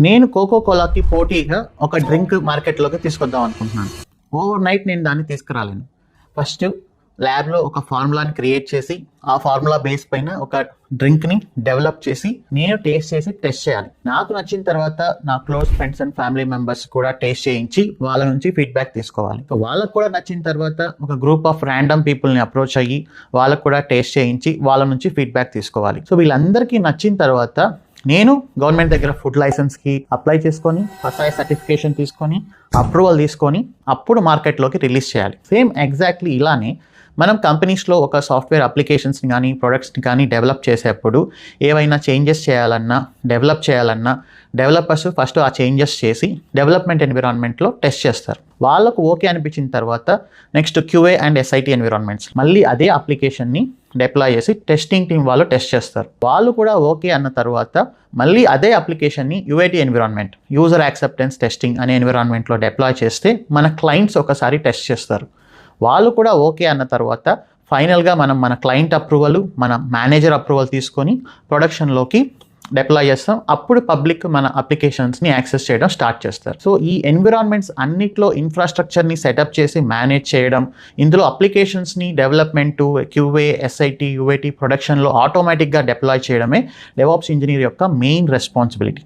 నేను కోకో కోలాకి పోటీగా ఒక డ్రింక్ మార్కెట్లోకి తీసుకొద్దాం అనుకుంటున్నాను. ఓవర్ నైట్ నేను దాన్ని తీసుకురాలేను. ఫస్ట్ ల్యాబ్లో ఒక ఫార్ములాని క్రియేట్ చేసి ఆ ఫార్ములా బేస్ పైన ఒక డ్రింక్ని డెవలప్ చేసి నేను టేస్ట్ చేసి టెస్ట్ చేయాలి. నాకు నచ్చిన తర్వాత నా close friends and family members కూడా టేస్ట్ చేయించి వాళ్ళ నుంచి ఫీడ్బ్యాక్ తీసుకోవాలి. వాళ్ళకు కూడా నచ్చిన తర్వాత ఒక గ్రూప్ ఆఫ్ ర్యాండమ్ పీపుల్ని అప్రోచ్ అయ్యి వాళ్ళకు కూడా టేస్ట్ చేయించి వాళ్ళ నుంచి ఫీడ్బ్యాక్ తీసుకోవాలి. సో వీళ్ళందరికీ నచ్చిన తర్వాత నేను గవర్నమెంట్ దగ్గర ఫుడ్ లైసెన్స్కి అప్లై చేసుకొని ఫసాయి సర్టిఫికేషన్ తీసుకొని అప్రూవల్ తీసుకొని అప్పుడు మార్కెట్లోకి రిలీజ్ చేయాలి. సేమ్ ఎగ్జాక్ట్లీ ఇలానే మనం కంపెనీస్లో ఒక సాఫ్ట్వేర్ అప్లికేషన్స్ని కానీ ప్రొడక్ట్స్ని కానీ డెవలప్ చేసేప్పుడు ఏవైనా చేంజెస్ చేయాలన్నా డెవలప్ చేయాలన్నా డెవలపర్స్ ఫస్ట్ ఆ చేంజెస్ చేసి డెవలప్మెంట్ ఎన్విరాన్మెంట్లో టెస్ట్ చేస్తారు. వాళ్ళకు ఓకే అనిపించిన తర్వాత next QA and SIT environments మళ్ళీ అదే అప్లికేషన్ని డిప్లాయ్ చేసి టెస్టింగ్ టీం వాళ్ళు టెస్ట్ చేస్తారు. వాళ్ళు కూడా ఓకే అన్న తర్వాత మళ్ళీ అదే అప్లికేషన్ని UAT environment user acceptance testing అనే ఎన్విరాన్మెంట్లో డిప్లాయ్ చేస్తే మన క్లయింట్స్ ఒకసారి టెస్ట్ చేస్తారు. వాళ్ళు కూడా ఓకే అన్న తర్వాత ఫైనల్గా మనం మన క్లయింట్ అప్రూవల్ మన మేనేజర్ అప్రూవల్ తీసుకొని ప్రొడక్షన్లోకి డిప్లాయ్ చేస్తాం. అప్పుడు పబ్లిక్ మన అప్లికేషన్స్ని యాక్సెస్ చేయడం స్టార్ట్ చేస్తారు. సో ఈ ఎన్విరాన్మెంట్స్ అన్నిట్లో ఇన్ఫ్రాస్ట్రక్చర్ని సెటప్ చేసి మేనేజ్ చేయడం, ఇందులో అప్లికేషన్స్ని డెవలప్మెంట్ QA SIT UAT ప్రొడక్షన్లో ఆటోమేటిక్గా డిప్లాయ్ చేయడమే డెవాప్స్ ఇంజనీర్ యొక్క మెయిన్ రెస్పాన్సిబిలిటీ.